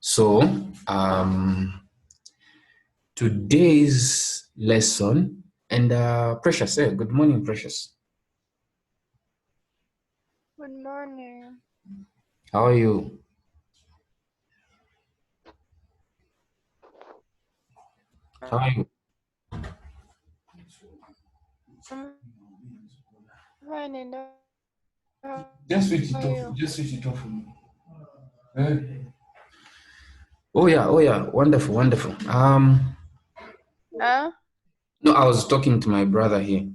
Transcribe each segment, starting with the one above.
So, today's lesson, and Precious, good morning, Precious. Good morning. How are you? How are you? I'm fine, and how Just switch are it off. you? Just switch it off for me. Oh yeah, wonderful, wonderful. Huh? No, I was talking to my brother here.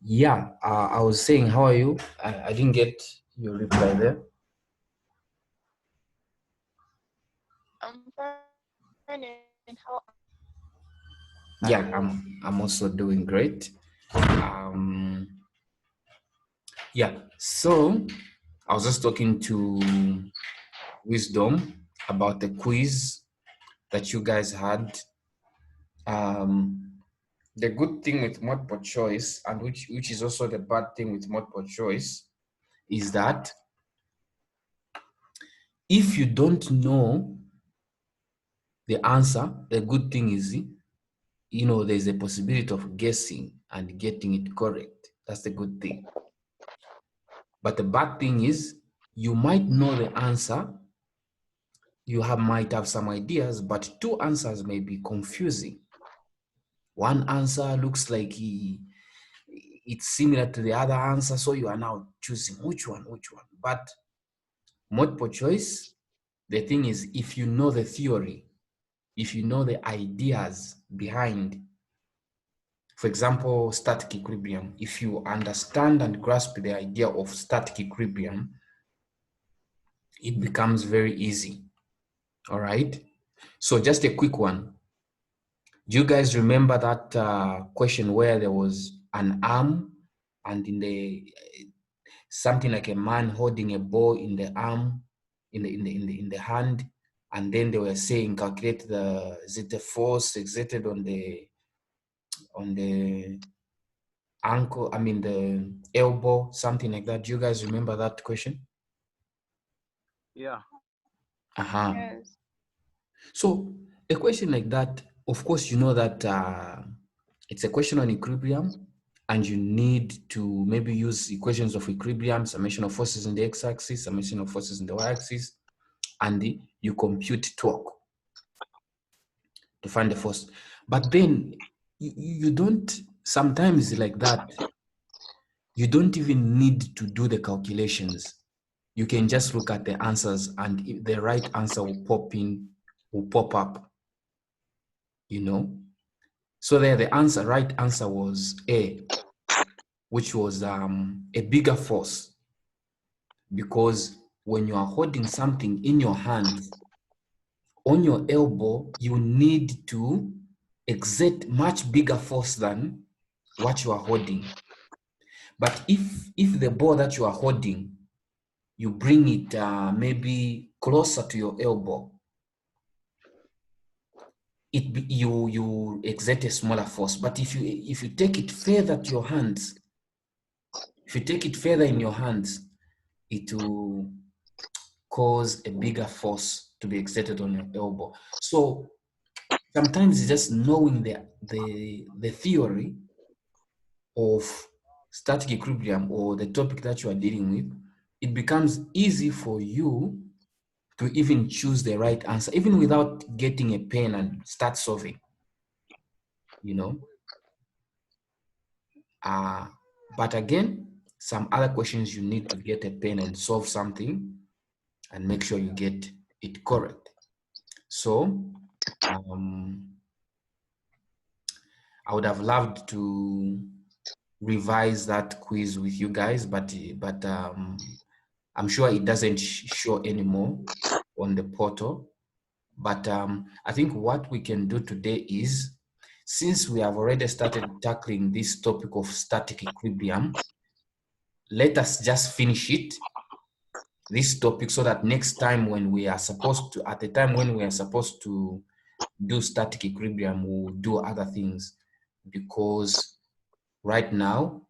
Yeah, I was saying, how are you? I didn't get your reply there. I'm fine, and how are Yeah, you? I'm also doing great. Um, yeah, so I was just talking to Wisdom about the quiz that you guys had. The good thing with multiple choice, and which is also the bad thing with multiple choice, is that if you don't know the answer, the good thing is, there's a possibility of guessing and getting it correct. That's the good thing. But the bad thing is you might know the answer, might have some ideas, but two answers may be confusing. One answer looks like it's similar to the other answer, so you are now choosing which one. But multiple choice, the thing is, if you know the theory, if you know the ideas behind, for example, static equilibrium, if you understand and grasp the idea of static equilibrium, it becomes very easy. All right. So just a quick one. Do you guys remember that question where there was an arm and in the something like a man holding a ball in the arm, in the hand, and then they were saying calculate the force exerted on the ankle, I mean the elbow, something like that. Do you guys remember that question? Yeah. Yes. So a question like that, of course, you know that it's a question on equilibrium, and you need to maybe use equations of equilibrium, summation of forces in the x-axis, summation of forces in the y-axis, and you compute torque to find the force. But then you don't, sometimes like that, you don't even need to do the calculations. You can just look at the answers, and the right answer will pop up, So there, the right answer was A, which was a bigger force, because when you are holding something in your hand, on your elbow, you need to exert much bigger force than what you are holding. But if the ball that you are holding, you bring it maybe closer to your elbow, you exert a smaller force. But if you take it further to your hands, if you take it further in your hands, it will cause a bigger force to be exerted on your elbow. So sometimes it's just knowing the theory of static equilibrium or the topic that you are dealing with, it becomes easy for you to even choose the right answer, even without getting a pen and start solving, But again, some other questions you need to get a pen and solve something and make sure you get it correct. So I would have loved to revise that quiz with you guys, but I'm sure it doesn't show anymore on the portal. But I think what we can do today is, since we have already started tackling this topic of static equilibrium, let us just finish this topic, so that next time when we are supposed to, at the time when we are supposed to do static equilibrium, we'll do other things, because right now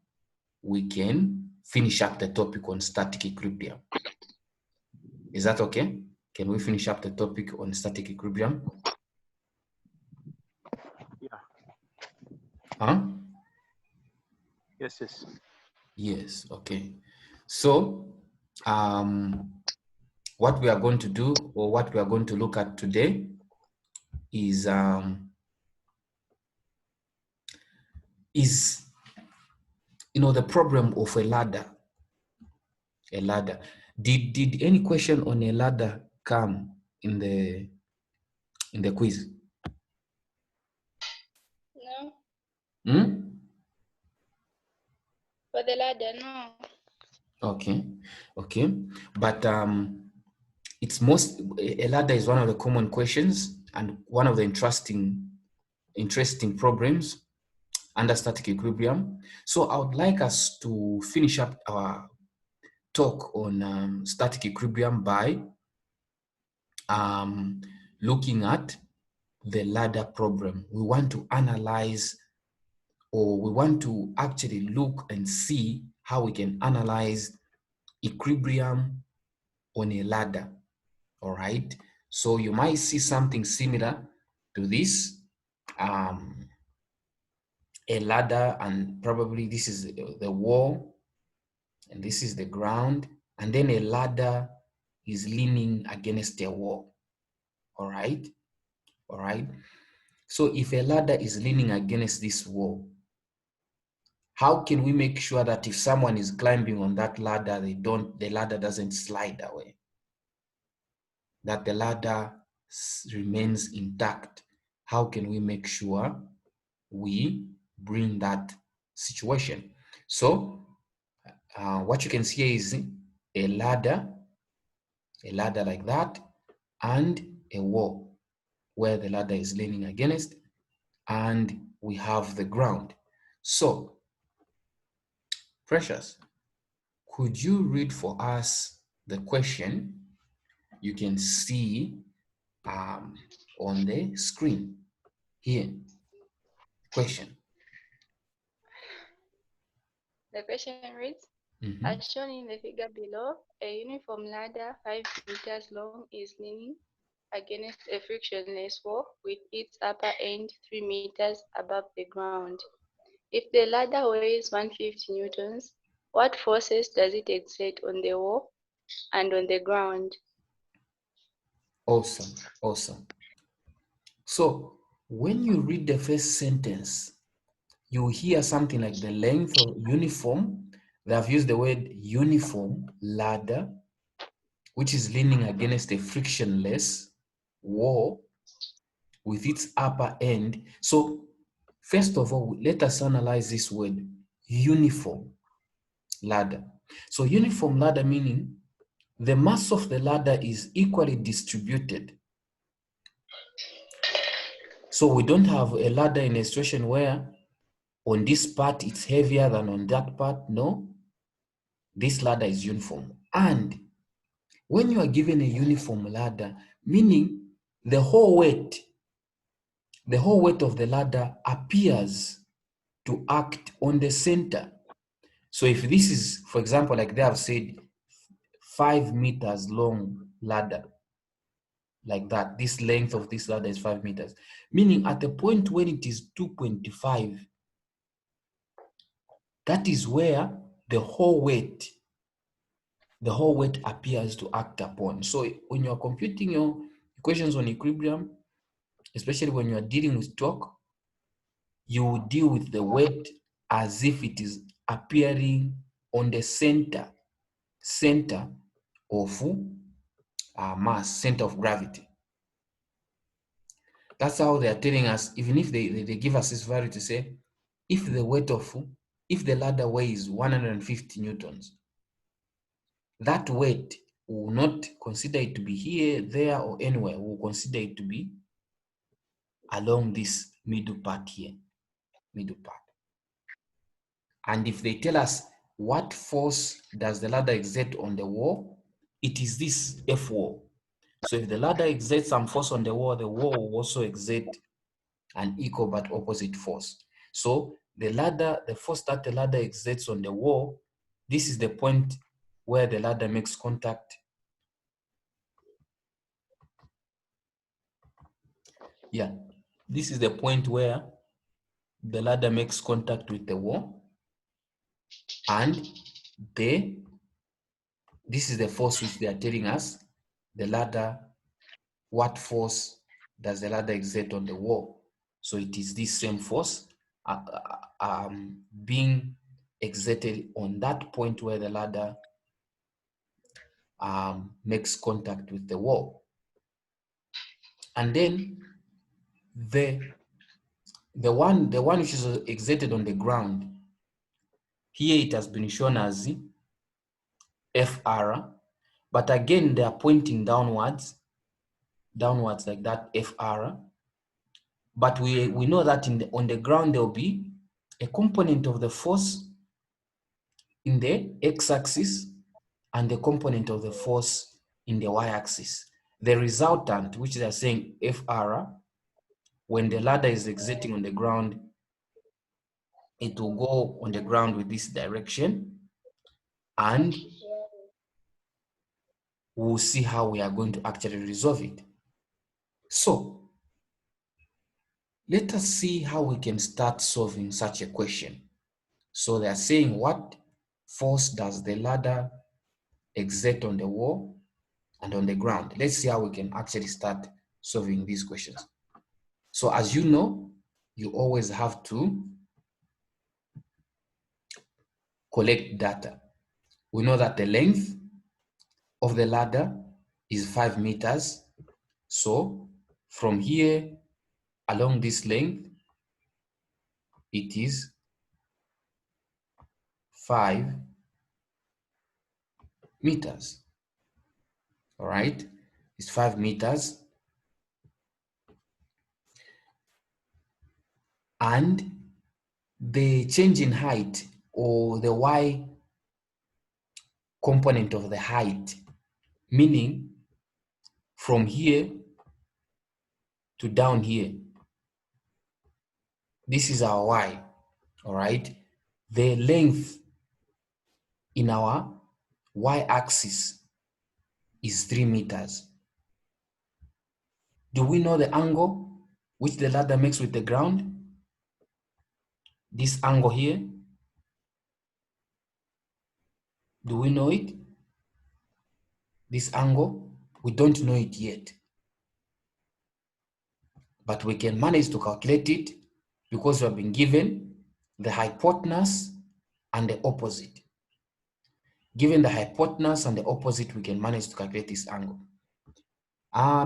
we can finish up the topic on static equilibrium. Is that okay? Can we finish up the topic on static equilibrium? Yeah. Huh? Yes, yes. Yes, okay. So, what we are going to do, or what we are going to look at today, is the problem of a ladder. A ladder. Did any question on a ladder come in the quiz? No. Hmm? For the ladder, no. Okay, okay. But a ladder is one of the common questions and one of the interesting problems under static equilibrium. So I would like us to finish up our talk on static equilibrium by looking at the ladder problem. We want to analyze, or we want to actually look and see how we can analyze equilibrium on a ladder. All right. So you might see something similar to this. A ladder, and probably this is the wall, and this is the ground, and then a ladder is leaning against a wall. All right. All right. So if a ladder is leaning against this wall, how can we make sure that if someone is climbing on that ladder, the ladder doesn't slide away? That the ladder remains intact? How can we make sure we bring that situation? So what you can see here is a ladder like that, and a wall where the ladder is leaning against, and we have the ground. So, Precious, could you read for us the question you can see on the screen here? Question. The question reads, as shown in the figure below, a uniform ladder 5 meters long is leaning against a frictionless wall with its upper end 3 meters above the ground. If the ladder weighs 150 newtons, what forces does it exert on the wall and on the ground? Awesome, awesome. So when you read the first sentence, you hear something like the length of uniform. They have used the word uniform ladder, which is leaning against a frictionless wall with its upper end. So first of all, let us analyze this word, uniform ladder. So uniform ladder meaning the mass of the ladder is equally distributed. So we don't have a ladder in a situation where on this part it's heavier than on that part. No, this ladder is uniform. And when you are given a uniform ladder, meaning the whole weight of the ladder appears to act on the center. So if this is, for example, like they have said, 5 meters long ladder, like that, this length of this ladder is 5 meters, meaning at the point when it is 2.5, that is where the whole weight appears to act upon. So when you are computing your equations on equilibrium, especially when you are dealing with torque, you will deal with the weight as if it is appearing on the center of mass, center of gravity. That's how they are telling us, even if they give us this value to say, if the ladder weighs 150 newtons, that weight will not consider it to be here, there, or anywhere. We'll consider it to be along this middle part here, middle part. And if they tell us what force does the ladder exert on the wall, it is this F wall. So if the ladder exerts some force on the wall will also exert an equal but opposite force. So the force that the ladder exerts on the wall, this is the point where the ladder makes contact Yeah, this is the point where the ladder makes contact with the wall, and this is the force which they are telling us the ladder, what force does the ladder exert on the wall. So it is this same force being exerted on that point where the ladder makes contact with the wall. And then the one which is exerted on the ground, here it has been shown as FR, but again they are pointing downwards like that, FR. But we know that on the ground there will be a component of the force in the x-axis and the component of the force in the y-axis. The resultant, which they are saying FR, when the ladder is exerting on the ground, it will go on the ground with this direction, and we'll see how we are going to actually resolve it. So let us see how we can start solving such a question. So they are saying, what force does the ladder exert on the wall and on the ground? Let's see how we can actually start solving these questions. So as you know, you always have to collect data. We know that the length of the ladder is 5 meters. So from here along this length, it is 5 meters. All right, it's 5 meters. And the change in height, or the y component of the height, meaning from here to down here, this is our y, all right? The length in our y-axis is 3 meters. Do we know the angle which the ladder makes with the ground? This angle here, do we know it? This angle, we don't know it yet, but we can manage to calculate it because we have been given the hypotenuse and the opposite. Given the hypotenuse and the opposite, we can manage to calculate this angle.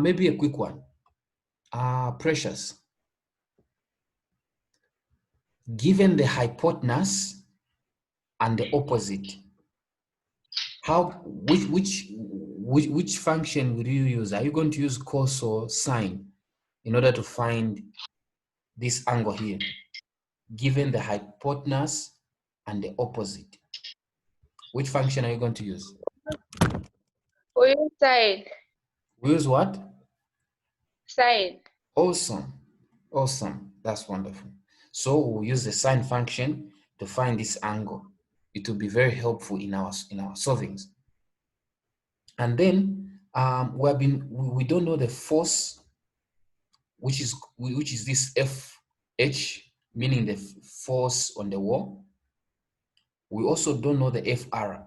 Maybe a quick one. Precious. Given the hypotenuse and the opposite, which function will you use? Are you going to use cos or sine in order to find this angle here, given the hypotenuse and the opposite? Which function are you going to use? We use sine. We use what? Sine. Awesome. Awesome. That's wonderful. So we'll use the sine function to find this angle. It will be very helpful in our solvings. And then we don't know the force, which is this FH, meaning the force on the wall. We also don't know the FR,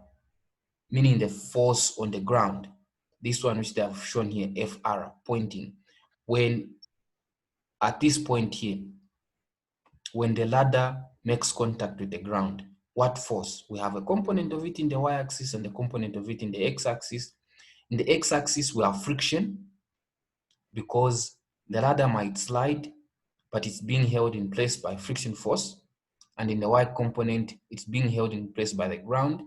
meaning the force on the ground. This one which they have shown here, FR, pointing. When at this point here, when the ladder makes contact with the ground, what force? We have a component of it in the y-axis and a component of it in the x-axis. In the x-axis, we have friction because the ladder might slide, but it's being held in place by friction force. And in the y component, it's being held in place by the ground.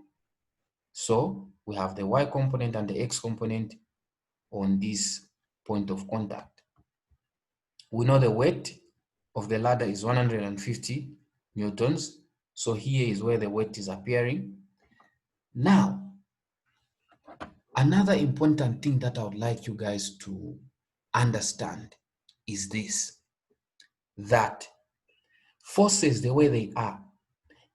So we have the y component and the x component on this point of contact. We know the weight of the ladder is 150 newtons. So here is where the weight is appearing. Now, another important thing that I would like you guys to understand is this, that forces the way they are,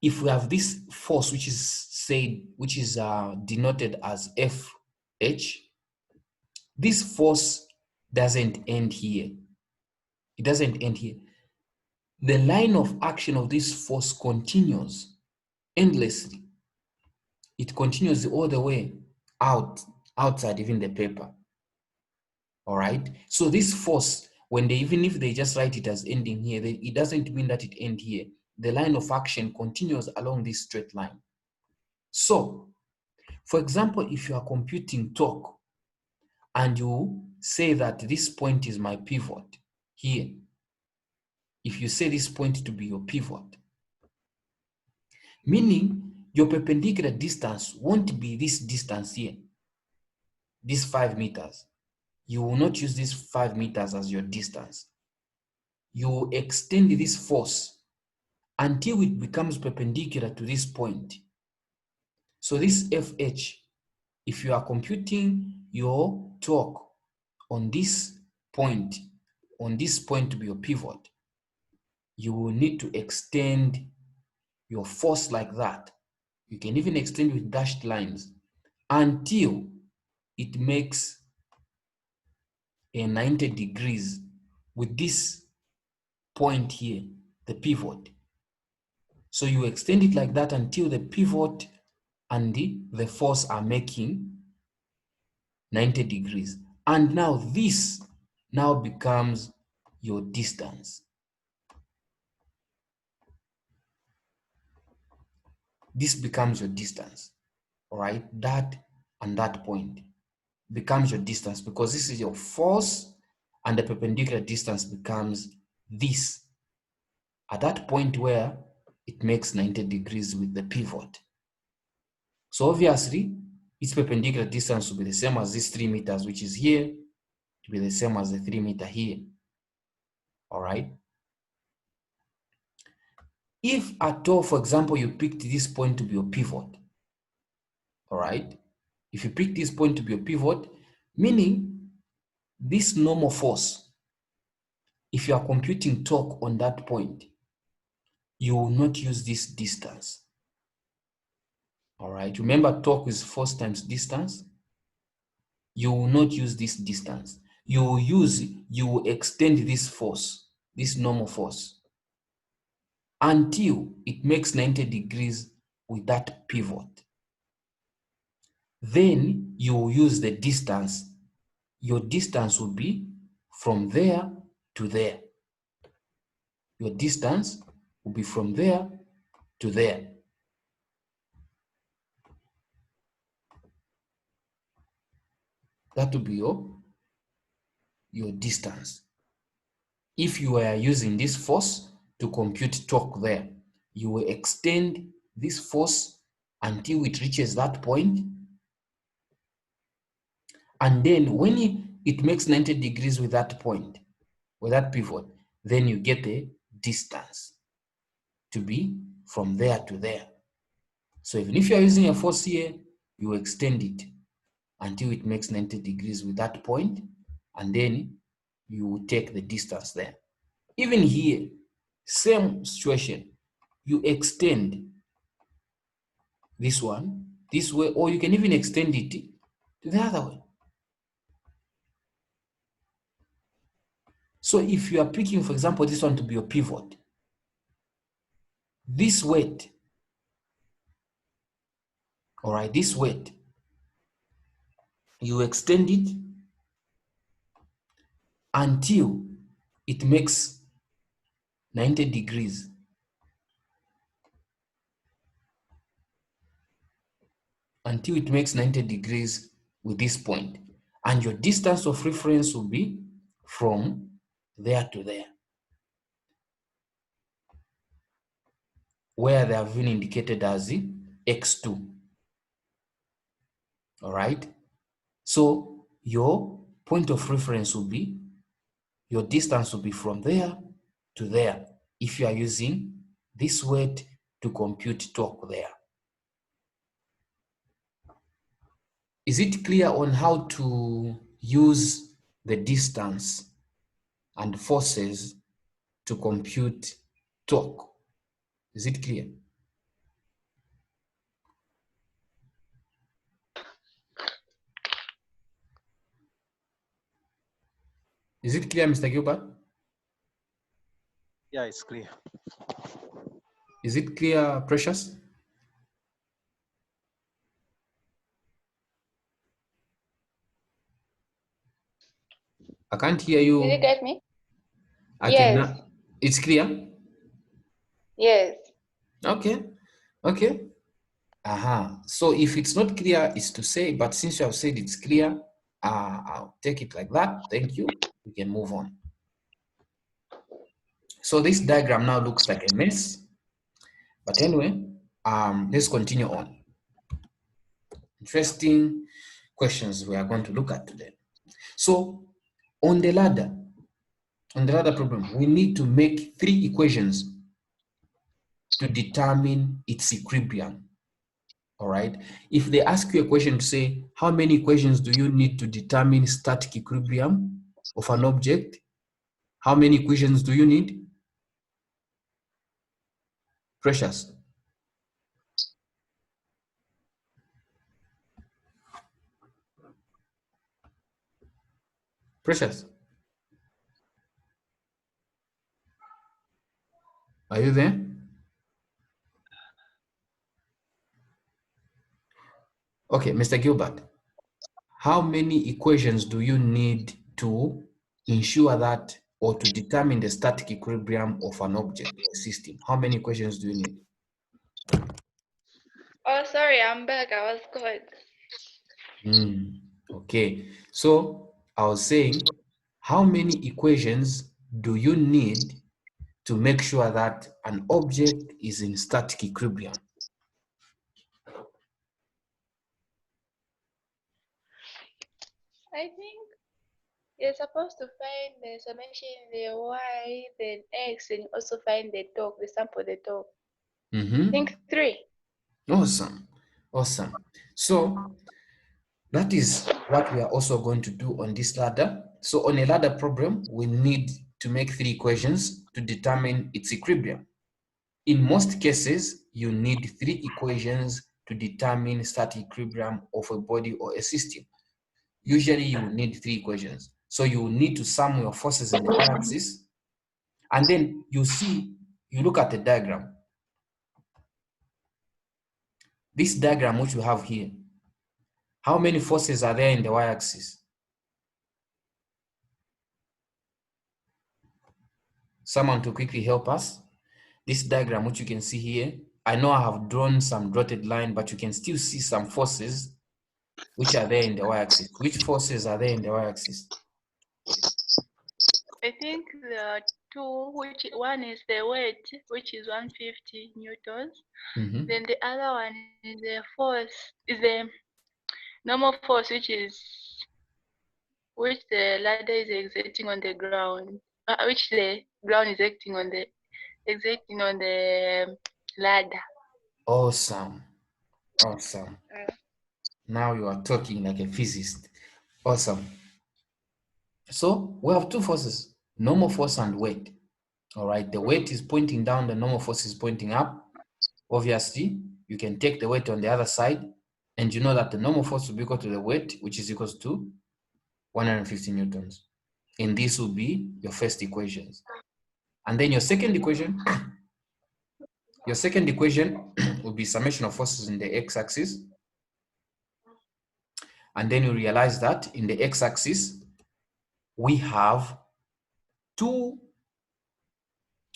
if we have this force which is denoted as FH, this force doesn't end here. It doesn't end here. The line of action of this force continues endlessly. It continues all the way outside even the paper. All right. So this force, even if they just write it as ending here, it doesn't mean that it ends here. The line of action continues along this straight line. So, for example, if you are computing torque and you say that this point is my pivot here, if you say this point to be your pivot, meaning your perpendicular distance won't be this distance here, this 5 meters. You will not use this 5 meters as your distance. You will extend this force until it becomes perpendicular to this point. So this FH, if you are computing your torque on this point to be your pivot, you will need to extend your force like that. You can even extend with dashed lines until it makes a 90 degrees with this point here, the pivot. So you extend it like that until the pivot and the force are making 90 degrees. And now this now becomes your distance. This becomes your distance, all right? That and that point becomes your distance because this is your force and the perpendicular distance becomes this at that point where it makes 90 degrees with the pivot. So obviously, its perpendicular distance will be the same as this 3 meters, which is here, to be the same as the 3 meter here. All right. If at all, for example, you picked this point to be your pivot, all right? If you pick this point to be your pivot, meaning this normal force, if you are computing torque on that point, you will not use this distance. All right, remember torque is force times distance. You will not use this distance. You will extend this force, this normal force, until it makes 90 degrees with that pivot. Then you will use the distance. Your distance will be from there to there. Your distance will be from there to there. That will be your distance. If you are using this force to compute torque there, you will extend this force until it reaches that point. And then when it makes 90 degrees with that point, with that pivot, then you get the distance to be from there to there. So even if you are using a force here, you extend it until it makes 90 degrees with that point, and then you will take the distance there. Even here, same situation. You extend this one this way, or you can even extend it to the other way. So if you are picking, for example, this one to be your pivot, this weight, all right, this weight, you extend it until it makes 90 degrees. Until it makes 90 degrees with this point. And your distance of reference will be from there to there, where they have been indicated as x2. All right. So your point of reference will be, your distance will be from there to there if you are using this weight to compute torque there. Is it clear on how to use the distance and forces to compute torque? Is it clear? Is it clear, Mr. Gilbert? Yeah, it's clear. Is it clear, Precious? I can't hear you. Did you get me? Yes. Yes. It's clear? Yes. Okay. Okay. So if it's not clear, it's to say, but since you have said it's clear, I'll take it like that. Thank you. We can move on. So this diagram now looks like a mess. But anyway, let's continue on. Interesting questions we are going to look at today. So on the ladder problem, we need to make 3 equations to determine its equilibrium. All right. If they ask you a question to say, how many equations do you need to determine static equilibrium of an object? How many equations do you need? Precious. Precious. Are you there? Okay, Mr. Gilbert. How many equations do you need to ensure that or to determine the static equilibrium of an object or system? How many equations do you need? Oh, sorry, I'm back. I was good. Okay, so I was saying, how many equations do you need to make sure that an object is in static equilibrium? I think you're supposed to find the summation, the y, then x, and also find the dog, the sum for the dog. I think 3. Awesome. Awesome. So that is what we are also going to do on this ladder. So on a ladder problem, we need to make 3 equations to determine its equilibrium. In most cases, you need 3 equations to determine static equilibrium of a body or a system. Usually you will need 3 equations. So you will need to sum your forces in the y-axis, and then you look at the diagram. This diagram which we have here, how many forces are there in the y-axis? Someone to quickly help us. This diagram which you can see here, I know I have drawn some dotted line, but you can still see some forces which are there in the y-axis. Which forces are there in the y-axis? I think there are 2, which one is the weight, which is 150 newtons. Then the other one is the force, is the normal force, which the ladder is exerting on the ground, which the ground is exerting on the ladder. Awesome. Awesome. Now you are talking like a physicist. Awesome. So we have 2 forces, normal force and weight. All right, the weight is pointing down, the normal force is pointing up. Obviously, you can take the weight on the other side, and you know that the normal force will be equal to the weight, which is equals to 150 newtons. And this will be your first equations. And then your second equation will be summation of forces in the x-axis. And then you realize that in the x-axis, we have 2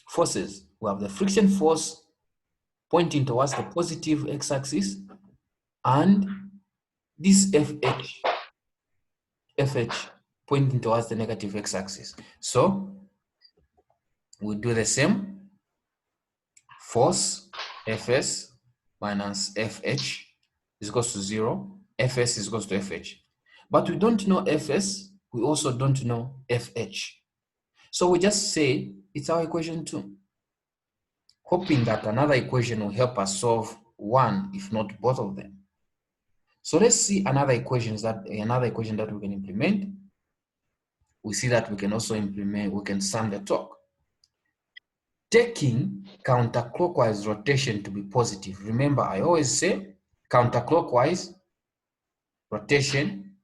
forces. We have the friction force pointing towards the positive x-axis and this FH pointing towards the negative x-axis. So we'll do the same. Force Fs minus Fh is equals to 0. Fs is equals to Fh. But we don't know Fs. We also don't know Fh. So we just say it's our equation 2. Hoping that another equation will help us solve one, if not both of them. So let's see another equation that we can implement. We see that we can also sum the torque. Taking counterclockwise rotation to be positive. Remember, I always say counterclockwise rotation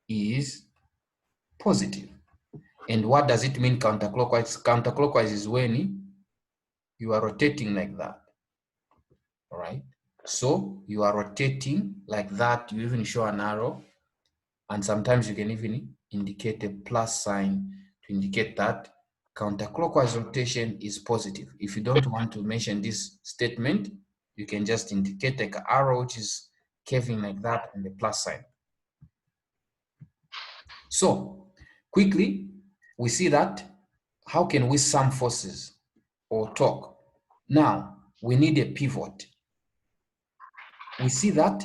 is positive. And what does it mean counterclockwise? Counterclockwise is when you are rotating like that. All right. So you are rotating like that. You even show an arrow. And sometimes you can even indicate a plus sign to indicate that counterclockwise rotation is positive. If you don't want to mention this statement, you can just indicate like an arrow which is curving like that and the plus sign. So quickly, we see that how can we sum forces or torque? Now, we need a pivot. We see that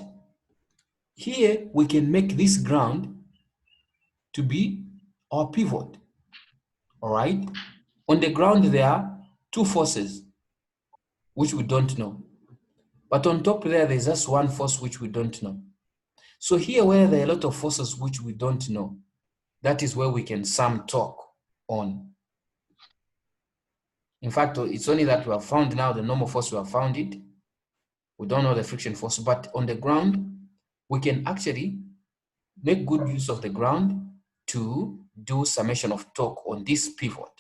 here we can make this ground to be our pivot. All right. On the ground, there are two forces which we don't know. But on top there's just one force which we don't know. So here where there are a lot of forces which we don't know, that is where we can sum torque on. In fact, it's only that we have found now the normal force, we have found it. We don't know the friction force, but on the ground, we can actually make good use of the ground to do summation of torque on this pivot.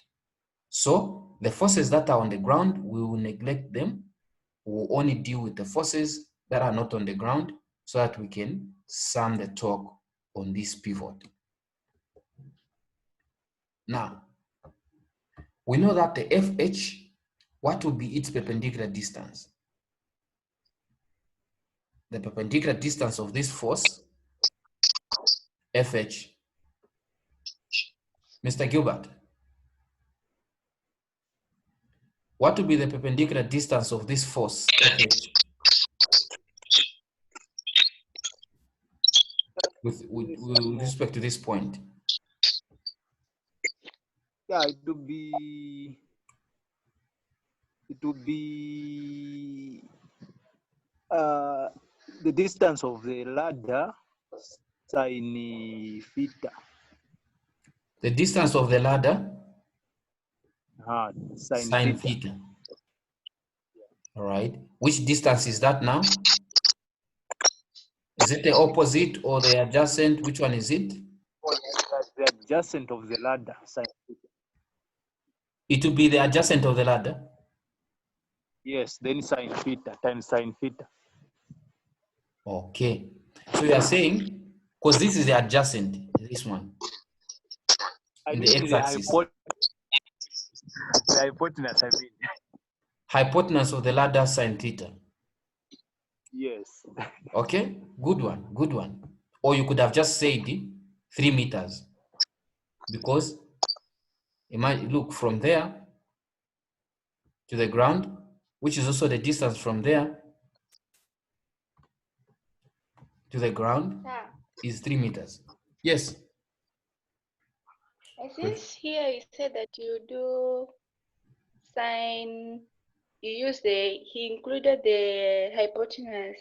So the forces that are on the ground, we will neglect them. We'll only deal with the forces that are not on the ground so that we can sum the torque on this pivot. Now, we know that the FH, what will be its perpendicular distance? The perpendicular distance of this force, FH. Mr. Gilbert, what will be the perpendicular distance of this force, FH? With respect to this point? Yeah, it would be the distance of the ladder sine theta. The distance of the ladder? Sine theta. Theta. All right. Which distance is that now? Is it the opposite or the adjacent? Which one is it? The adjacent of the ladder, sine theta. It will be the adjacent of the ladder? Yes, then sine theta times sine theta. Okay. So you are saying, because this is the adjacent, this one, in the x-axis. The hypotenuse, I mean. Hypotenuse of the ladder sine theta. Yes. Okay, good one, good one. Or you could have just said 3 meters. Because, look, from there to the ground, which is also the distance from there to the ground, is 3 meters. Yes. I think here you said that you do sine, he included the hypotenuse.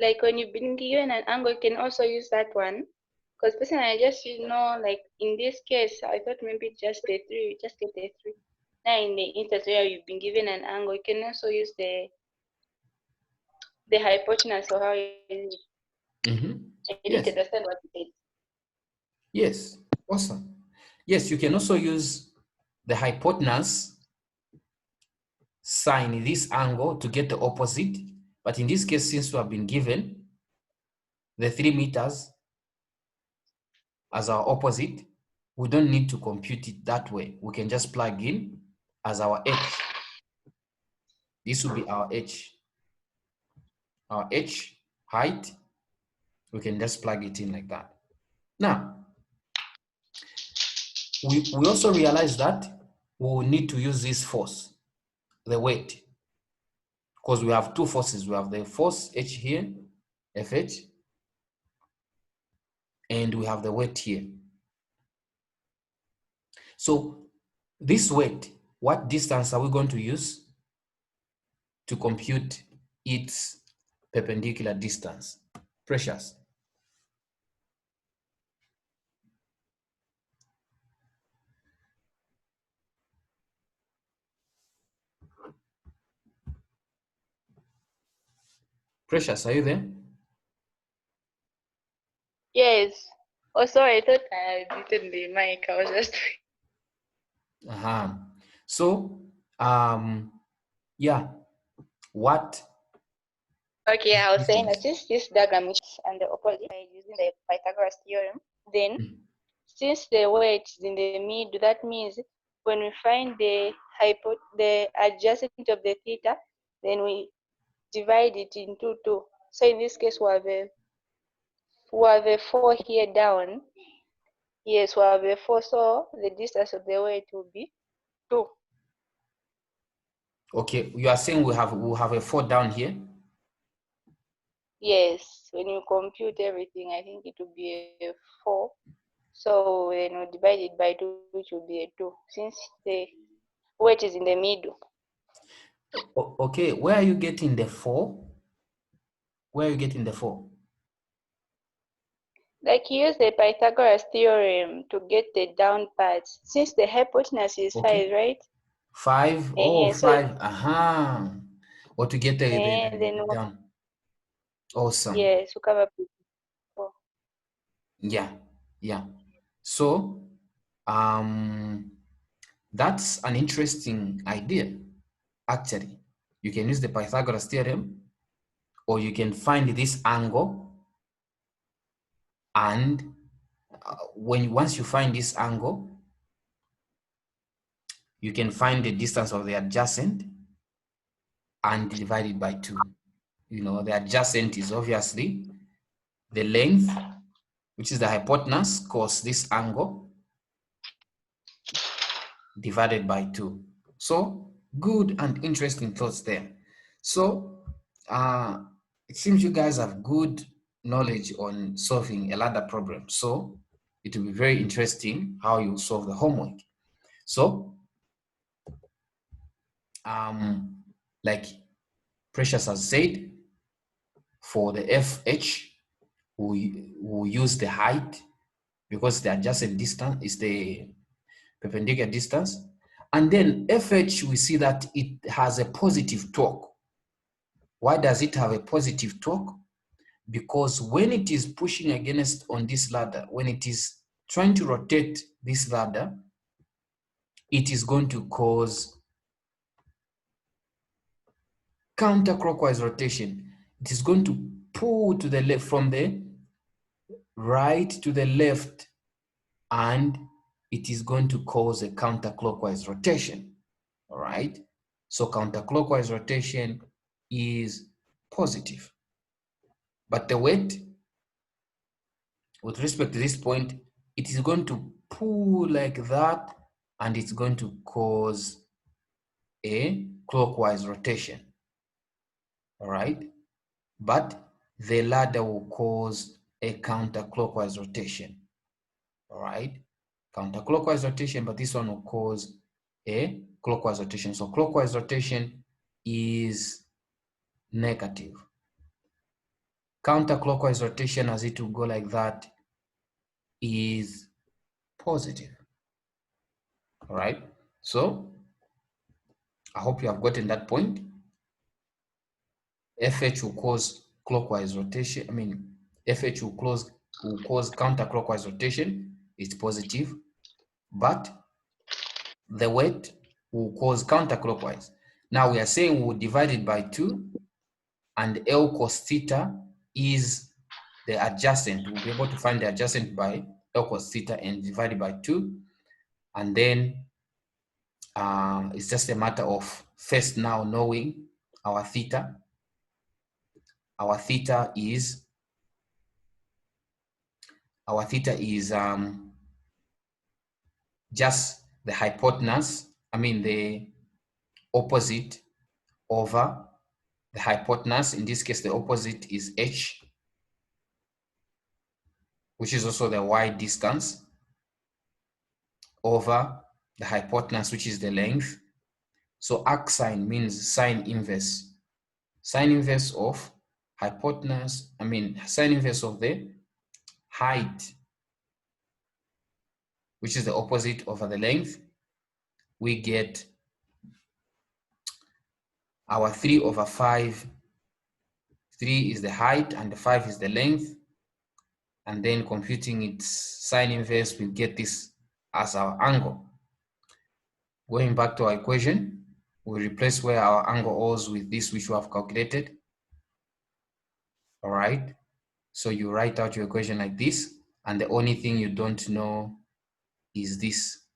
Like when you've been given an angle, you can also use that one. Because personally, I just, like in this case, I thought maybe just the 3, just get the 3. Now in the instance where you've been given an angle, you can also use the hypotenuse or how is it. I didn't understand what you said. Yes, awesome. Yes, you can also use the hypotenuse sine this angle to get the opposite. But in this case, since we have been given the 3 meters as our opposite, we don't need to compute it that way. We can just plug in as our h. This will be our h. Our h height, we can just plug it in like that. Now, we also realize that we will need to use this force, the weight, because we have two forces. We have the force H here, FH, and we have the weight here. So this weight, what distance are we going to use to compute its perpendicular distance? Precious. Precious, are you there? Yes. Oh, sorry, I thought I didn't the mic. I was just So, yeah, what? Okay, I was saying that since this diagram is and the opposite by using the Pythagoras theorem, then since the weight is in the middle, that means when we find the adjacent of the theta, then we divide it into 2. So in this case, we have a 4 here down. Yes, we have a 4, so the distance of the weight will be 2. Okay, you are saying we'll have a 4 down here? Yes, when you compute everything, I think it will be a 4. So when we divide it by 2, which will be a 2, since the weight is in the middle. Okay, where are you getting the 4? Where are you getting the 4? Like you use the Pythagoras theorem to get the down parts. Since the hypotenuse is 5, right? 5? Oh, So 5. Or to get the down. Awesome. Yes, we come up with 4. Yeah. So, that's an interesting idea, actually. You can use the Pythagoras theorem, or you can find this angle, and once you find this angle, you can find the distance of the adjacent and divide it by 2. You know, the adjacent is obviously the length, which is the hypotenuse, cos this angle, divided by 2. So, good and interesting thoughts there. So, it seems you guys have good knowledge on solving a ladder problem. So, it will be very interesting how you solve the homework. So, like Precious has said, for the FH, we use the height because the adjacent distance is the perpendicular distance. And then FH, we see that it has a positive torque. Why does it have a positive torque? Because when it is pushing against on this ladder, when it is trying to rotate this ladder, it is going to cause counterclockwise rotation. It is going to pull to the left, from the right to the left, and it is going to cause a counterclockwise rotation. All right. So counterclockwise rotation is positive. But the weight, with respect to this point, it is going to pull like that, and it's going to cause a clockwise rotation. All right. But the ladder will cause a counterclockwise rotation. All right. Counterclockwise rotation, but this one will cause a clockwise rotation. So clockwise rotation is negative. Counterclockwise rotation, as it will go like that, is positive. All right. So I hope you have gotten that point. FH will cause clockwise rotation. FH will cause counterclockwise rotation. It's positive, but the weight will cause counterclockwise. Now we are saying we'll divide it by 2, and L cos theta is the adjacent. We'll be able to find the adjacent by L cos theta and divide it by 2. And then it's just a matter of first now knowing our theta. Our theta is just the hypotenuse, the opposite over the hypotenuse. In this case, the opposite is h, which is also the y distance, over the hypotenuse, which is the length. So arcsine means sine inverse. Sine inverse of hypotenuse, sine inverse of the height, which is the opposite over the length. We get our 3 over 5. 3 is the height and the 5 is the length. And then computing its sine inverse, we get this as our angle. Going back to our equation, we replace where our angle O's with this which we have calculated. All right. So you write out your equation like this, and the only thing you don't know is this.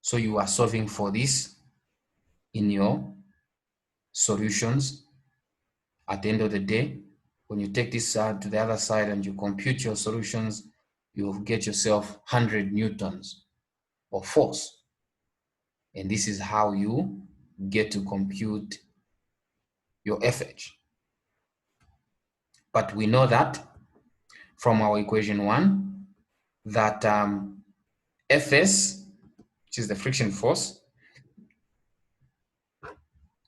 So you are solving for this in your solutions. At the end of the day, when you take this to the other side and you compute your solutions, you'll get yourself 100 newtons of force. And this is how you get to compute your FH. But we know that from our equation 1 that Fs, which is the friction force,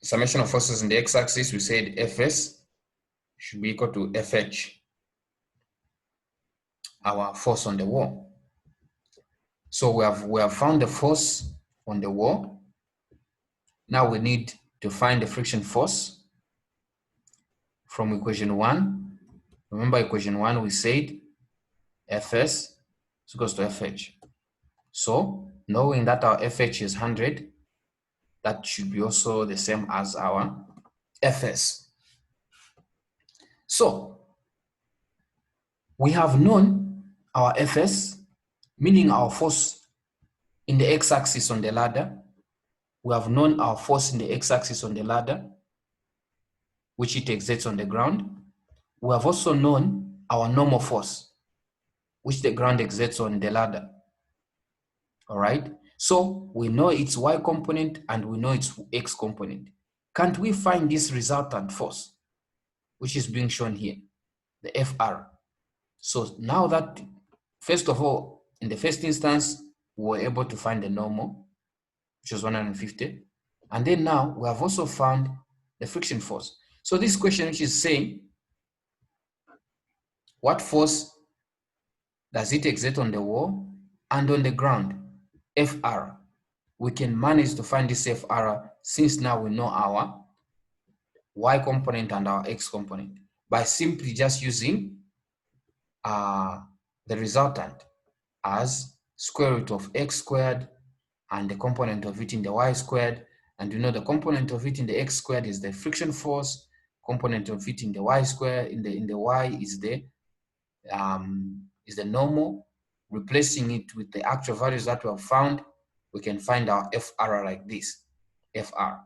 summation of forces in the x-axis, we said Fs should be equal to Fh, our force on the wall. So we have found the force on the wall. Now we need to find the friction force from equation 1. Remember equation 1, we said Fs is equals to Fh. So knowing that our Fh is 100, that should be also the same as our Fs. So we have known our Fs, meaning our force in the x-axis on the ladder. We have known our force in the x-axis on the ladder, which it exerts on the ground. We have also known our normal force, which the ground exerts on the ladder. All right. So we know its y component and we know its x component. Can't we find this resultant force, which is being shown here, the Fr? So now that, first of all, in the first instance, we were able to find the normal, which was 150. And then now we have also found the friction force. So this question, which is saying, what force does it exert on the wall and on the ground? Fr. We can manage to find this Fr since now we know our y component and our x component by simply just using the resultant as square root of x squared and the component of it in the y squared. And you know the component of it in the x squared is the friction force, component of it in the y squared, in the y is the normal. Replacing it with the actual values that we have found, we can find our Fr like this, Fr.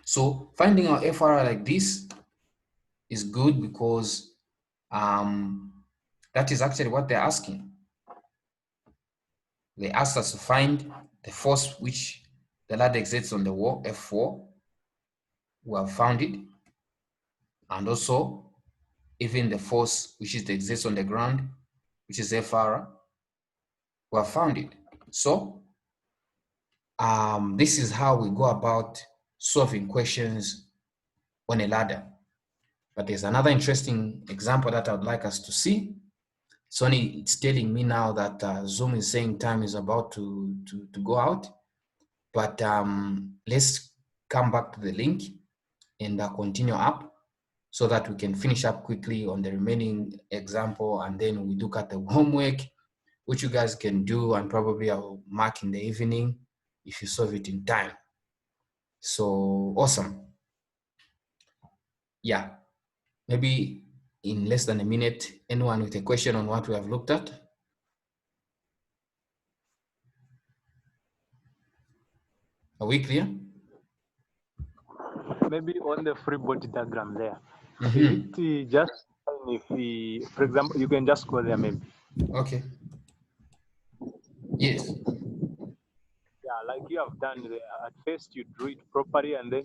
So finding our Fr like this is good because that is actually what they're asking. They asked us to find the force which the ladder exerts on the wall, F4. We have found it. And also, even the force which is the exerts on the ground, which is Fr, we have found it. So this is how we go about solving questions on a ladder. But there's another interesting example that I would like us to see. Sony, it's telling me now that Zoom is saying time is about to go out. But let's come back to the link and continue up so that we can finish up quickly on the remaining example, and then we look at the homework, which you guys can do, and probably I'll mark in the evening if you solve it in time. So awesome. Yeah, maybe in less than a minute, anyone with a question on what we have looked at? Are we clear? Maybe on the free body diagram there. Mm-hmm. Is it just if we, for example, you can just go there maybe. Okay. Yes. Yeah, like you have done there. At first you drew it properly, and then,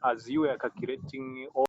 as you were calculating all